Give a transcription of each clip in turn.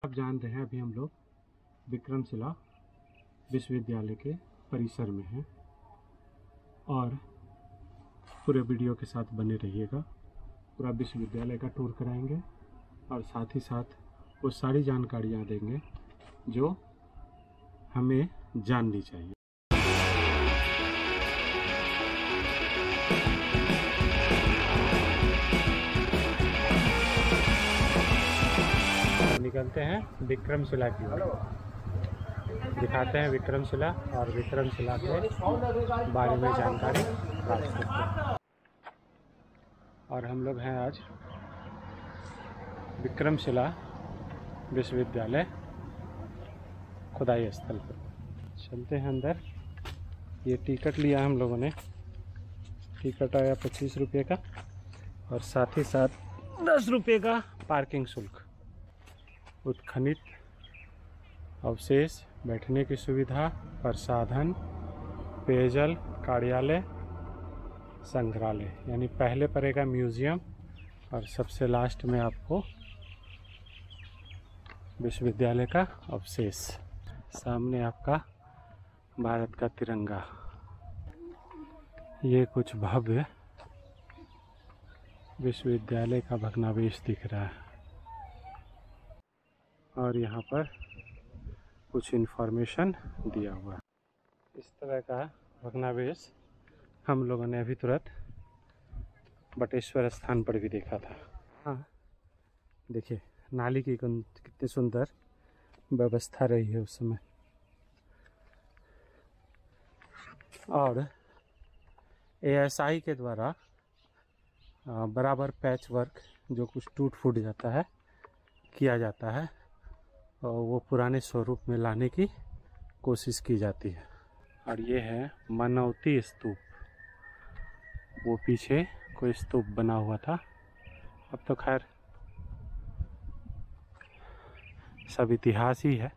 आप जानते हैं अभी हम लोग विक्रमशिला विश्वविद्यालय के परिसर में हैं और पूरे वीडियो के साथ बने रहिएगा। पूरा विश्वविद्यालय का टूर कराएंगे और साथ ही साथ वो सारी जानकारियाँ देंगे जो हमें जाननी चाहिए। निकलते हैं विक्रमशिला की ओर, दिखाते हैं विक्रमशिला और विक्रमशिला के बारे में जानकारी प्राप्त करते हैं। और हम लोग हैं आज विक्रमशिला विश्वविद्यालय खुदाई स्थल पर। चलते हैं अंदर। ये टिकट लिया हम लोगों ने, टिकट आया 25 रुपये का और साथ ही साथ 10 रुपये का पार्किंग शुल्क। उत्खनित अवशेष, बैठने की सुविधा, प्रसाधन, पेयजल, कार्यालय, संग्रहालय, यानी पहले पड़ेगा म्यूजियम और सबसे लास्ट में आपको विश्वविद्यालय का अवशेष। सामने आपका भारत का तिरंगा। ये कुछ भव्य विश्वविद्यालय का भग्नावशेष दिख रहा है और यहाँ पर कुछ इन्फॉर्मेशन दिया हुआ है। इस तरह का भग्नावशेष हम लोगों ने अभी तुरंत बटेश्वर स्थान पर भी देखा था। हाँ, देखिए नाली की कितनी सुंदर व्यवस्था रही है उस समय। और ASI के द्वारा बराबर पैच वर्क जो कुछ टूट फूट जाता है किया जाता है और वो पुराने स्वरूप में लाने की कोशिश की जाती है। और ये है मनौती स्तूप। वो पीछे कोई स्तूप बना हुआ था, अब तो खैर सब इतिहास ही है।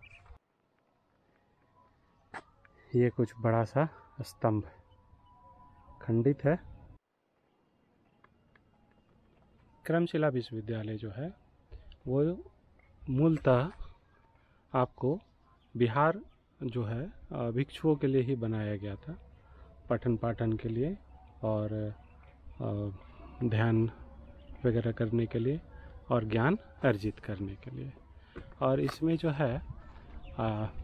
ये कुछ बड़ा सा स्तंभ खंडित है। विक्रमशिला विश्वविद्यालय जो है वो मूलतः आपको बिहार जो है भिक्षुओं के लिए ही बनाया गया था, पठन पाठन के लिए और ध्यान वगैरह करने के लिए और ज्ञान अर्जित करने के लिए। और इसमें जो है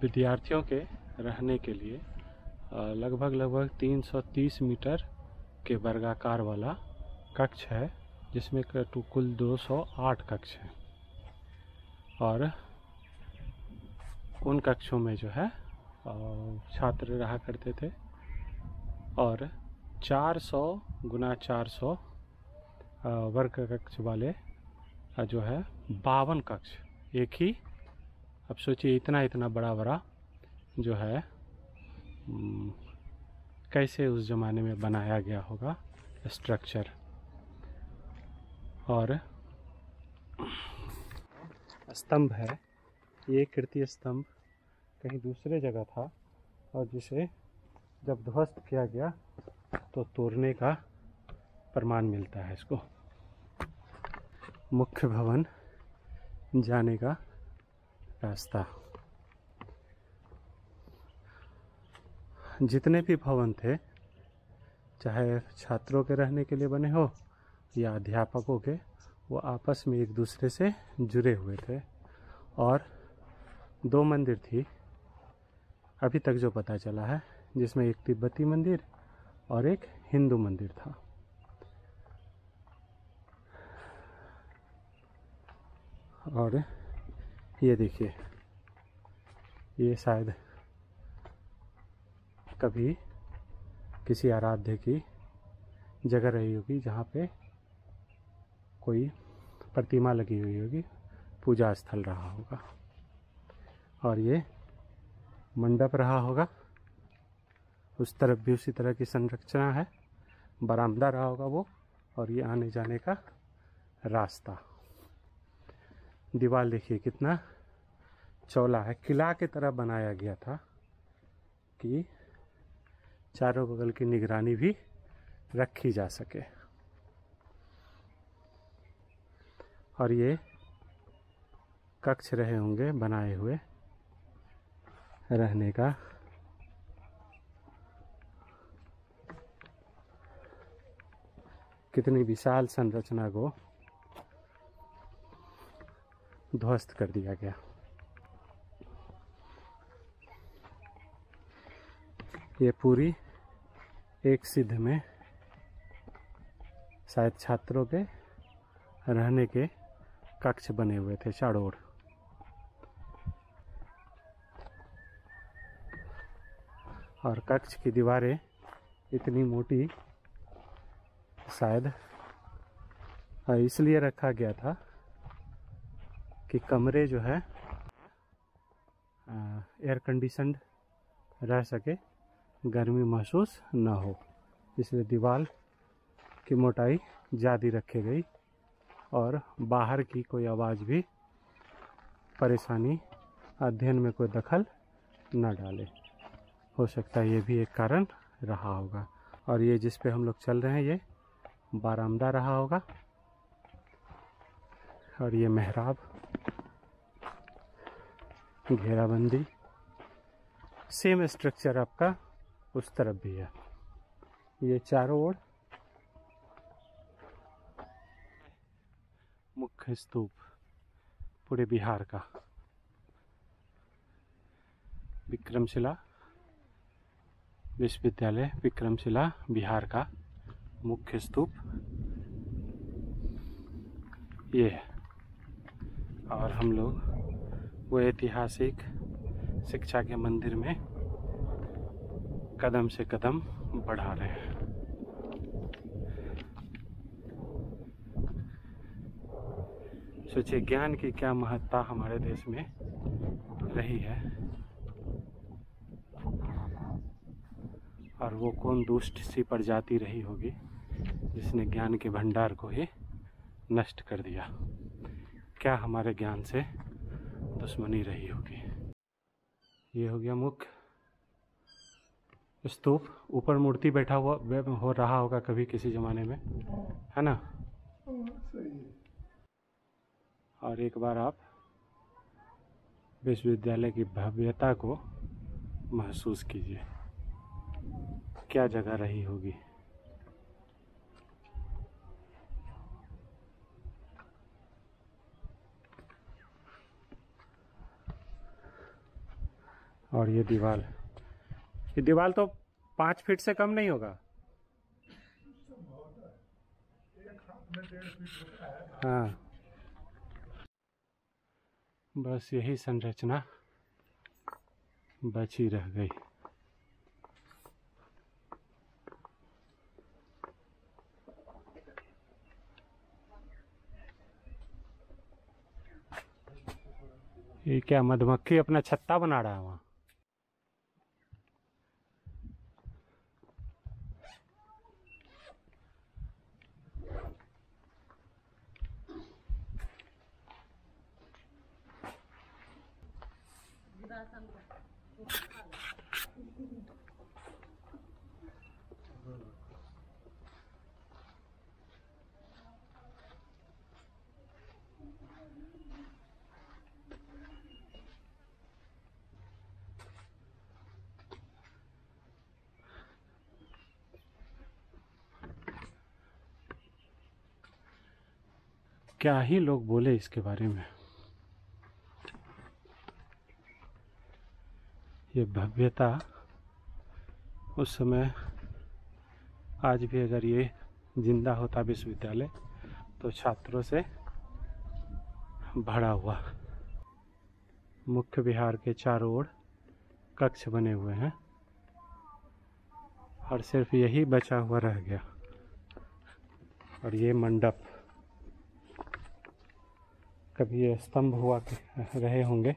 विद्यार्थियों के रहने के लिए लगभग 330 मीटर के वर्गाकार वाला कक्ष है, जिसमें कुल 208 कक्ष हैं। और उन कक्षों में जो है छात्र रहा करते थे और 400 गुना 400 वर्ग कक्ष वाले जो है 52 कक्ष एक ही। अब सोचिए इतना बड़ा जो है कैसे उस ज़माने में बनाया गया होगा स्ट्रक्चर। और स्तंभ है, ये कीर्ति स्तंभ कहीं दूसरे जगह था और जिसे जब ध्वस्त किया गया तो तोड़ने का प्रमाण मिलता है इसको। मुख्य भवन जाने का रास्ता। जितने भी भवन थे, चाहे छात्रों के रहने के लिए बने हो या अध्यापकों के, वो आपस में एक दूसरे से जुड़े हुए थे। और 2 मंदिर थी अभी तक जो पता चला है, जिसमें एक तिब्बती मंदिर और एक हिंदू मंदिर था। और ये देखिए, ये शायद कभी किसी आराध्य की जगह रही होगी जहाँ पे कोई प्रतिमा लगी हुई होगी, पूजा स्थल रहा होगा। और ये मंडप रहा होगा, उस तरफ भी उसी तरह की संरचना है, बरामदा रहा होगा वो। और ये आने जाने का रास्ता। दीवार देखिए कितना चौड़ा है, किला की तरह बनाया गया था कि चारों बगल की निगरानी भी रखी जा सके। और ये कक्ष रहे होंगे बनाए हुए रहने का। कितनी विशाल संरचना को ध्वस्त कर दिया गया। ये पूरी एक सिद्ध में शायद छात्रों के रहने के कक्ष बने हुए थे चारों ओर। और कक्ष की दीवारें इतनी मोटी शायद इसलिए रखा गया था कि कमरे जो है एयर कंडीशनड रह सके, गर्मी महसूस न हो, इसलिए दीवार की मोटाई ज़्यादा रखी गई और बाहर की कोई आवाज़ भी परेशानी, अध्ययन में कोई दखल न डाले। हो सकता है ये भी एक कारण रहा होगा। और ये जिस पे हम लोग चल रहे हैं ये बारामदा रहा होगा। और ये मेहराब, घेराबंदी, सेम स्ट्रक्चर आपका उस तरफ भी है। ये चारों ओर मुख्य स्तूप पूरे बिहार का, विक्रमशिला विश्वविद्यालय विक्रमशिला बिहार का मुख्य स्तूप ये है। और हम लोग वो ऐतिहासिक शिक्षा के मंदिर में कदम से कदम बढ़ा रहे हैं। सोचिए ज्ञान की क्या महत्ता हमारे देश में रही है और वो कौन दुष्ट सी प्रजाति रही होगी जिसने ज्ञान के भंडार को ही नष्ट कर दिया। क्या हमारे ज्ञान से दुश्मनी रही होगी। ये हो गया मुख्य स्तूप। ऊपर मूर्ति बैठा हुआ हो रहा होगा कभी किसी जमाने में, है ना। और एक बार आप विश्वविद्यालय की भव्यता को महसूस कीजिए, क्या जगह रही होगी। और ये दीवार तो 5 फीट से कम नहीं होगा। हाँ, बस यही संरचना बची रह गई। ये क्या मधुमक्खी अपना छत्ता बना रहा है वहाँ। क्या ही लोग बोले इसके बारे में। ये भव्यता उस समय, आज भी अगर ये जिंदा होता विश्वविद्यालय तो छात्रों से भरा हुआ। मुख्य विहार के चारों ओर कक्ष बने हुए हैं और सिर्फ यही बचा हुआ रह गया। और ये मंडप, कभी ये स्तंभ हुआ रहे होंगे,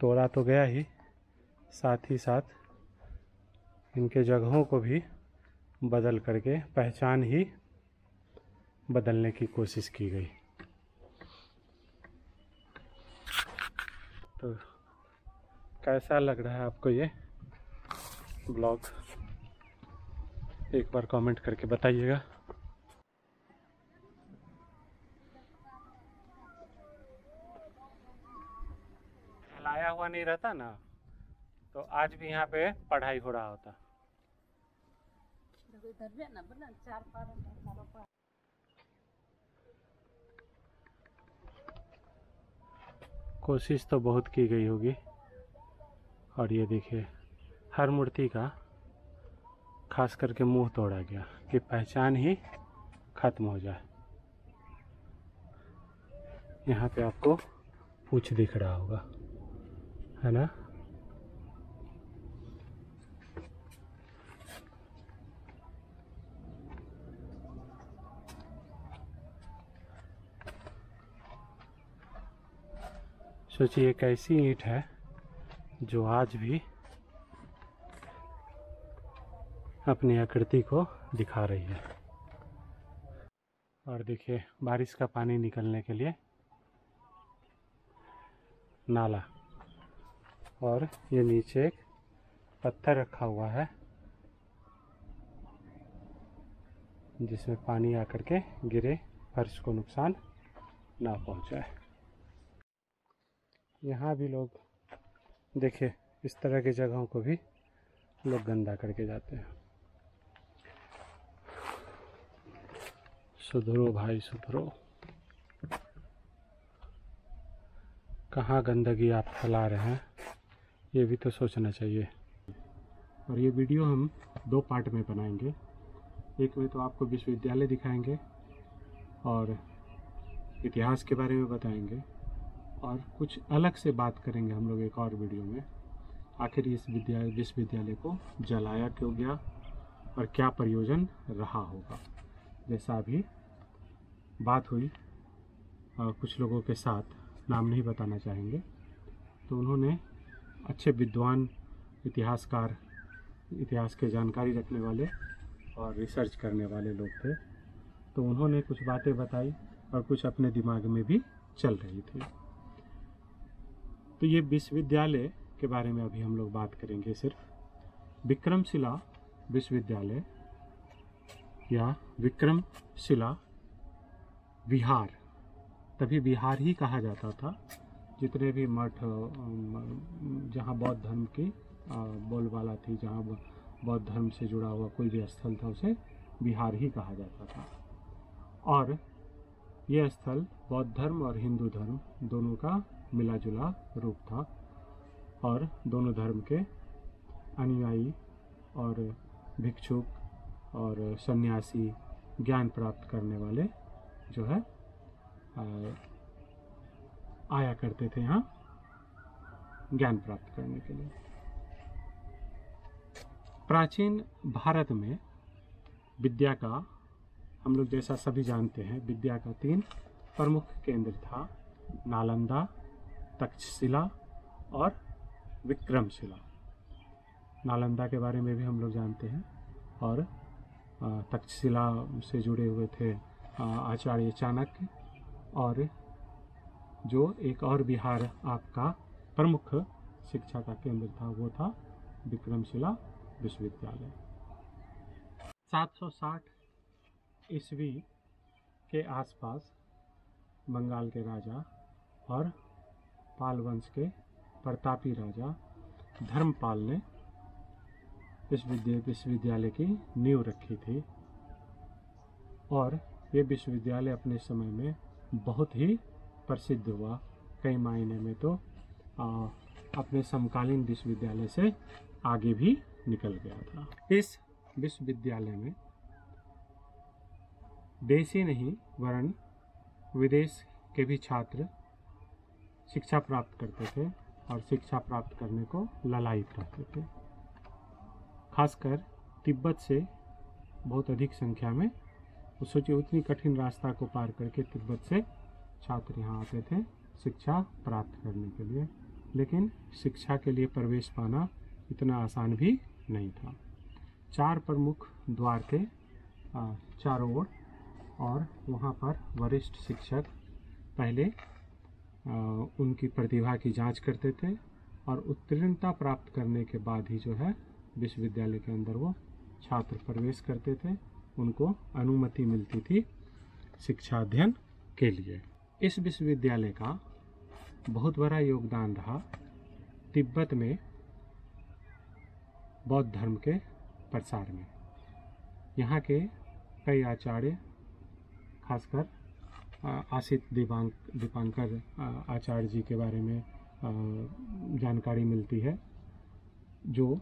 तोड़ा तो गया ही, साथ ही साथ इनके जगहों को भी बदल करके पहचान ही बदलने की कोशिश की गई। तो कैसा लग रहा है आपको ये ब्लॉग, एक बार कमेंट करके बताइएगा। आया हुआ नहीं रहता ना, तो आज भी यहाँ पे पढ़ाई हो रहा होता। कोशिश तो बहुत की गई होगी। और ये देखिए हर मूर्ति का खास करके मुंह तोड़ा गया कि पहचान ही खत्म हो जाए। यहाँ पे आपको पूंछ दिख रहा होगा, है ना। सोचिए एक ऐसी ईंट है जो आज भी अपनी आकृति को दिखा रही है। और देखिए बारिश का पानी निकलने के लिए नाला, और ये नीचे एक पत्थर रखा हुआ है जिसमें पानी आकर के गिरे, फर्श को नुकसान ना पहुंचाए। यहाँ भी लोग देखिए इस तरह की जगहों को भी लोग गंदा करके जाते हैं। सुधरो भाई सुधरो, कहाँ गंदगी आप फैला रहे हैं, ये भी तो सोचना चाहिए। और ये वीडियो हम 2 पार्ट में बनाएंगे। एक में तो आपको विश्वविद्यालय दिखाएंगे और इतिहास के बारे में बताएंगे, और कुछ अलग से बात करेंगे हम लोग एक और वीडियो में। आखिर इस विश्वविद्यालय को जलाया क्यों गया और क्या प्रयोजन रहा होगा। जैसा अभी बात हुई कुछ लोगों के साथ, नाम नहीं बताना चाहेंगे, तो उन्होंने अच्छे विद्वान, इतिहासकार, इतिहास के जानकारी रखने वाले और रिसर्च करने वाले लोग थे, तो उन्होंने कुछ बातें बताई और कुछ अपने दिमाग में भी चल रही थी। तो ये विश्वविद्यालय के बारे में अभी हम लोग बात करेंगे। सिर्फ विक्रमशिला विश्वविद्यालय या विक्रमशिला विहार, तभी विहार ही कहा जाता था। जितने भी मठ जहाँ बौद्ध धर्म की बोलबाला थी, जहाँ बौद्ध धर्म से जुड़ा हुआ कोई भी स्थल था, उसे विहार ही कहा जाता था। और यह स्थल बौद्ध धर्म और हिंदू धर्म दोनों का मिला जुला रूप था, और दोनों धर्म के अनुयायी और भिक्षुक और सन्यासी, ज्ञान प्राप्त करने वाले जो है आया करते थे यहाँ ज्ञान प्राप्त करने के लिए। प्राचीन भारत में विद्या का, हम लोग जैसा सभी जानते हैं, विद्या का 3 प्रमुख केंद्र था, नालंदा, तक्षशिला और विक्रमशिला। नालंदा के बारे में भी हम लोग जानते हैं, और तक्षशिला से जुड़े हुए थे आचार्य चाणक्य, और जो एक और बिहार आपका प्रमुख शिक्षा का केंद्र था वो था विक्रमशिला विश्वविद्यालय। 760 ईस्वी के आसपास बंगाल के राजा और पाल वंश के प्रतापी राजा धर्मपाल ने इस विश्वविद्यालय की नींव रखी थी, और ये विश्वविद्यालय अपने समय में बहुत ही प्रसिद्ध हुआ। कई मायने में तो अपने समकालीन विश्वविद्यालय से आगे भी निकल गया था। इस विश्वविद्यालय में देशी नहीं वरन विदेश के भी छात्र शिक्षा प्राप्त करते थे, और शिक्षा प्राप्त करने को ललायित रहते थे। खासकर तिब्बत से बहुत अधिक संख्या में, सोचिए उतनी कठिन रास्ता को पार करके तिब्बत से छात्र यहाँ आते थे शिक्षा प्राप्त करने के लिए। लेकिन शिक्षा के लिए प्रवेश पाना इतना आसान भी नहीं था। 4 प्रमुख द्वार थे चारों ओर, और वहाँ पर वरिष्ठ शिक्षक पहले उनकी प्रतिभा की जांच करते थे, और उत्तीर्णता प्राप्त करने के बाद ही जो है विश्वविद्यालय के अंदर वो छात्र प्रवेश करते थे, उनको अनुमति मिलती थी शिक्षा अध्ययन के लिए। इस विश्वविद्यालय का बहुत बड़ा योगदान रहा तिब्बत में बौद्ध धर्म के प्रसार में यहाँ के कई आचार्य, खासकर आसित दीपांकर आचार्य जी के बारे में जानकारी मिलती है, जो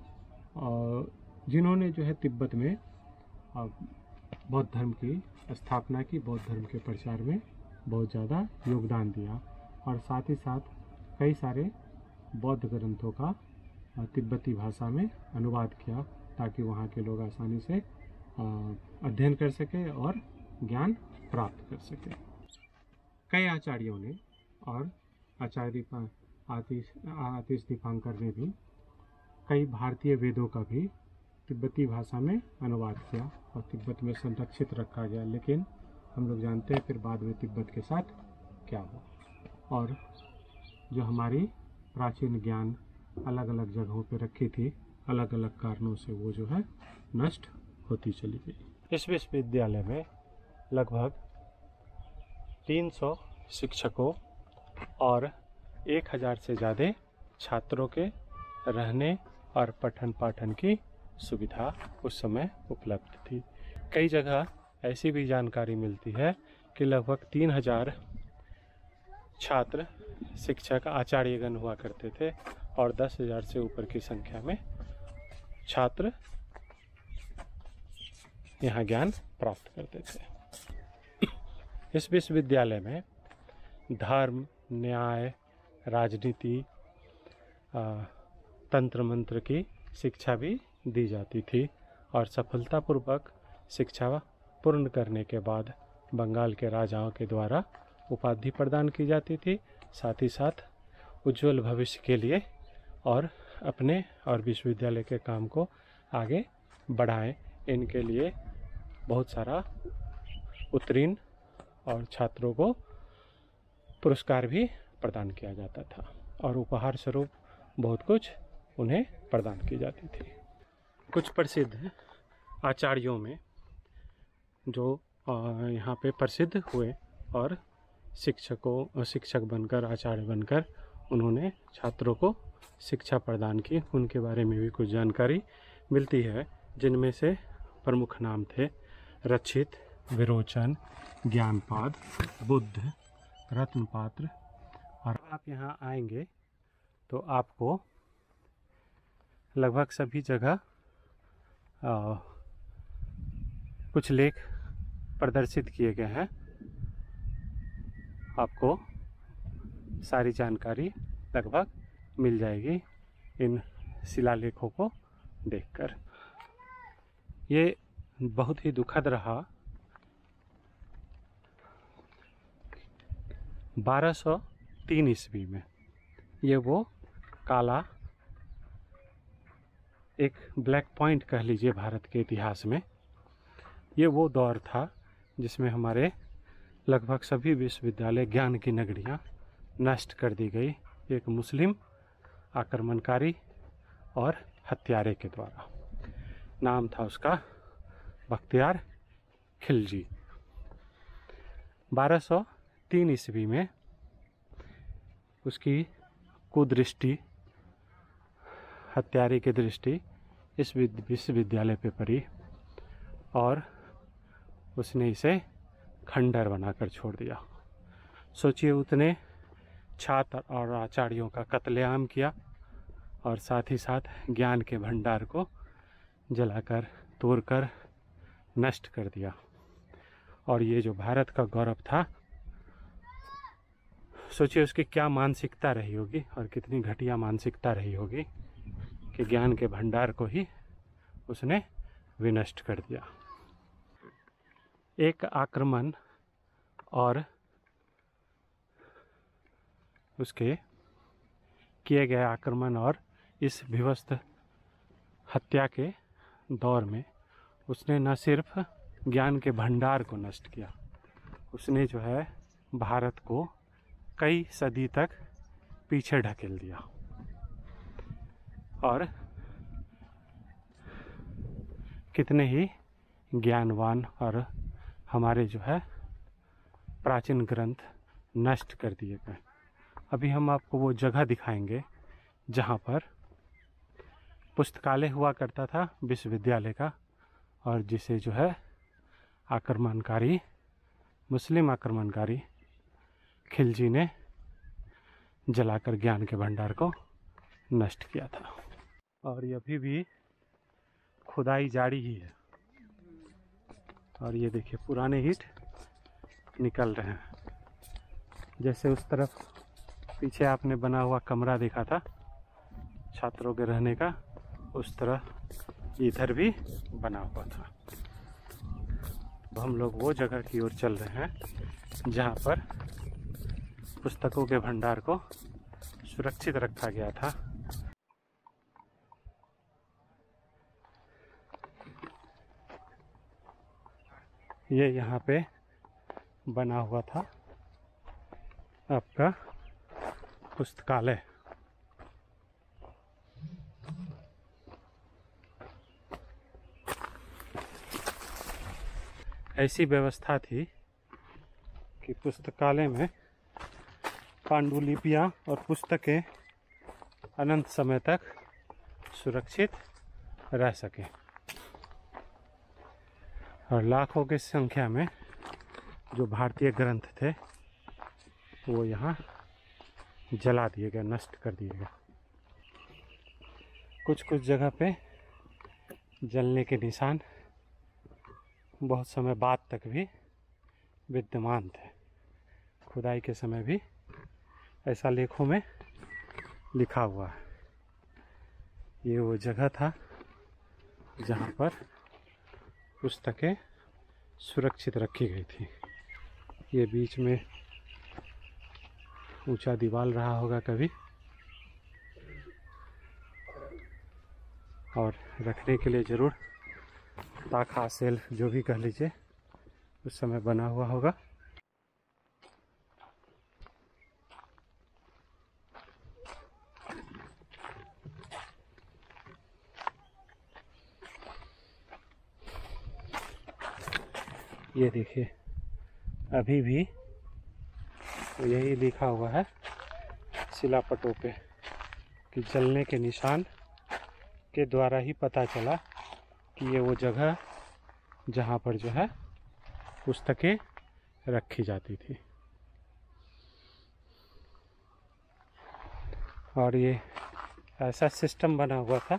जिन्होंने जो है तिब्बत में बौद्ध धर्म की स्थापना की, बौद्ध धर्म के प्रचार में बहुत ज़्यादा योगदान दिया और साथ ही साथ कई सारे बौद्ध ग्रंथों का तिब्बती भाषा में अनुवाद किया ताकि वहाँ के लोग आसानी से अध्ययन कर सके और ज्ञान प्राप्त कर सके। कई आचार्यों ने और आचार्य आतिश दीपांकर ने भी कई भारतीय वेदों का भी तिब्बती भाषा में अनुवाद किया और तिब्बत में संरक्षित रखा गया। लेकिन हम लोग जानते हैं फिर बाद में तिब्बत के साथ क्या हुआ और जो हमारी प्राचीन ज्ञान अलग अलग जगहों पर रखी थी, अलग अलग कारणों से वो जो है नष्ट होती चली गई। इस विश्वविद्यालय में लगभग 300 शिक्षकों और 1000 से ज़्यादा छात्रों के रहने और पठन पाठन की सुविधा उस समय उपलब्ध थी। कई जगह ऐसी भी जानकारी मिलती है कि लगभग 3000 छात्र, शिक्षक, आचार्यगण हुआ करते थे और 10,000 से ऊपर की संख्या में छात्र यहाँ ज्ञान प्राप्त करते थे। इस विश्वविद्यालय में धर्म, न्याय, राजनीति, तंत्र मंत्र की शिक्षा भी दी जाती थी और सफलतापूर्वक शिक्षा पूर्ण करने के बाद बंगाल के राजाओं के द्वारा उपाधि प्रदान की जाती थी। साथ ही साथ उज्जवल भविष्य के लिए और अपने और विश्वविद्यालय के काम को आगे बढ़ाएं, इनके लिए बहुत सारा उत्तीर्ण और छात्रों को पुरस्कार भी प्रदान किया जाता था और उपहार स्वरूप बहुत कुछ उन्हें प्रदान की जाती थी। कुछ प्रसिद्ध आचार्यों में जो यहाँ पे प्रसिद्ध हुए और शिक्षक बनकर, आचार्य बनकर उन्होंने छात्रों को शिक्षा प्रदान की, उनके बारे में भी कुछ जानकारी मिलती है, जिनमें से प्रमुख नाम थे रक्षित, विरोचन, ज्ञानपाद, बुद्ध, रत्नपात्र। और आप यहाँ आएंगे तो आपको लगभग सभी जगह कुछ लेख प्रदर्शित किए गए हैं। आपको सारी जानकारी लगभग मिल जाएगी इन शिलालेखों को देखकर। ये बहुत ही दुखद रहा। 1203 ईस्वी में ये वो काला एक ब्लैक पॉइंट कह लीजिए भारत के इतिहास में, ये वो दौर था जिसमें हमारे लगभग सभी विश्वविद्यालय, ज्ञान की नगरियाँ नष्ट कर दी गई एक मुस्लिम आक्रमणकारी और हत्यारे के द्वारा। नाम था उसका बख्तियार खिलजी। 1203 ईस्वी में उसकी कुदृष्टि, हत्यारे की दृष्टि इस विश्वविद्यालय पे पड़ी और उसने इसे खंडर बनाकर छोड़ दिया। सोचिए, उतने छात्र और आचार्यों का कत्लेआम किया और साथ ही साथ ज्ञान के भंडार को जलाकर, तोड़कर नष्ट कर दिया। और ये जो भारत का गौरव था, सोचिए उसकी क्या मानसिकता रही होगी और कितनी घटिया मानसिकता रही होगी कि ज्ञान के भंडार को ही उसने विनष्ट कर दिया। एक आक्रमण और उसके किए गए आक्रमण और इस विध्वस्त हत्या के दौर में उसने न सिर्फ ज्ञान के भंडार को नष्ट किया, उसने जो है भारत को कई सदी तक पीछे ढकेल दिया। और कितने ही ज्ञानवान और हमारे जो है प्राचीन ग्रंथ नष्ट कर दिए गए। अभी हम आपको वो जगह दिखाएंगे जहाँ पर पुस्तकालय हुआ करता था विश्वविद्यालय का, और जिसे जो है आक्रमणकारी, मुस्लिम आक्रमणकारी खिलजी ने जलाकर ज्ञान के भंडार को नष्ट किया था। और ये अभी भी खुदाई जारी ही है। और ये देखिए पुराने ईंट निकल रहे हैं। जैसे उस तरफ पीछे आपने बना हुआ कमरा देखा था छात्रों के रहने का, उस तरह इधर भी बना हुआ था। अब हम लोग वो जगह की ओर चल रहे हैं जहाँ पर पुस्तकों के भंडार को सुरक्षित रखा गया था। ये यहाँ पे बना हुआ था आपका पुस्तकालय। ऐसी व्यवस्था थी कि पुस्तकालय में पांडुलिपियाँ और पुस्तकें अनंत समय तक सुरक्षित रह सकें। और लाखों की संख्या में जो भारतीय ग्रंथ थे वो यहाँ जला दिए गए, नष्ट कर दिए गए। कुछ कुछ जगह पे जलने के निशान बहुत समय बाद तक भी विद्यमान थे। खुदाई के समय भी ऐसा लेखों में लिखा हुआ है। ये वो जगह था जहाँ पर पुस्तकें सुरक्षित रखी गई थी। ये बीच में ऊंचा दीवार रहा होगा कभी, और रखने के लिए ज़रूर ताखा, सेल्फ, जो भी कह लीजिए, उस समय बना हुआ होगा। ये देखिए अभी भी यही लिखा हुआ है शिलापटों पे कि जलने के निशान के द्वारा ही पता चला कि ये वो जगह जहाँ पर जो है पुस्तकें रखी जाती थी। और ये ऐसा सिस्टम बना हुआ था,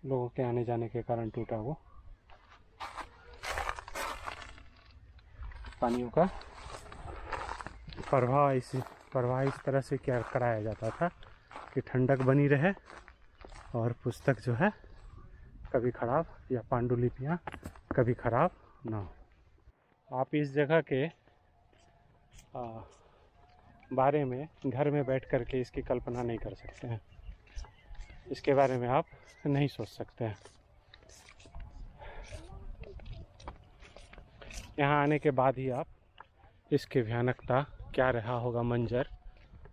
लोगों के आने जाने के कारण टूटा हुआ। पानियों का प्रवाह इस तरह से क्या कराया जाता था कि ठंडक बनी रहे और पुस्तक जो है कभी खराब, या पांडुलिपियाँ कभी खराब ना हो। आप इस जगह के बारे में घर में बैठ कर के इसकी कल्पना नहीं कर सकते हैं। इसके बारे में आप नहीं सोच सकते हैं। यहाँ आने के बाद ही आप इसकी भयानकता, क्या रहा होगा मंजर,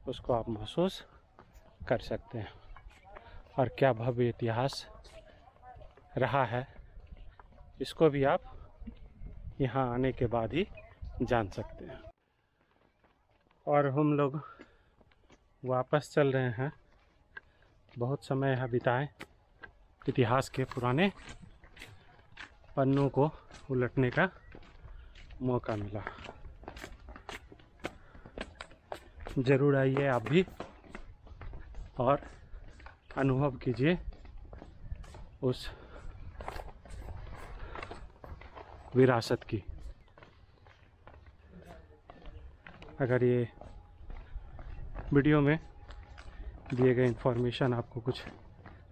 उसको आप महसूस कर सकते हैं। और क्या भव्य इतिहास रहा है, इसको भी आप यहाँ आने के बाद ही जान सकते हैं। और हम लोग वापस चल रहे हैं। बहुत समय यहाँ बिताए, इतिहास के पुराने पन्नों को उलटने का मौका मिला। ज़रूर आइए आप भी और अनुभव कीजिए उस विरासत की। अगर ये वीडियो में दिए गए इन्फॉर्मेशन आपको कुछ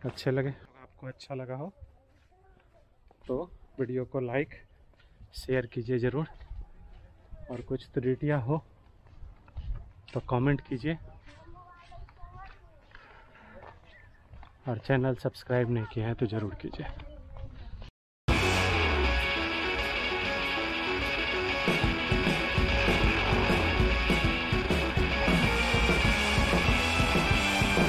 अच्छे लगे, आपको अच्छा लगा हो, तो वीडियो को लाइक शेयर कीजिए ज़रूर। और कुछ त्रुटियां हो तो कमेंट कीजिए। और चैनल सब्सक्राइब नहीं किए हैं तो ज़रूर कीजिए।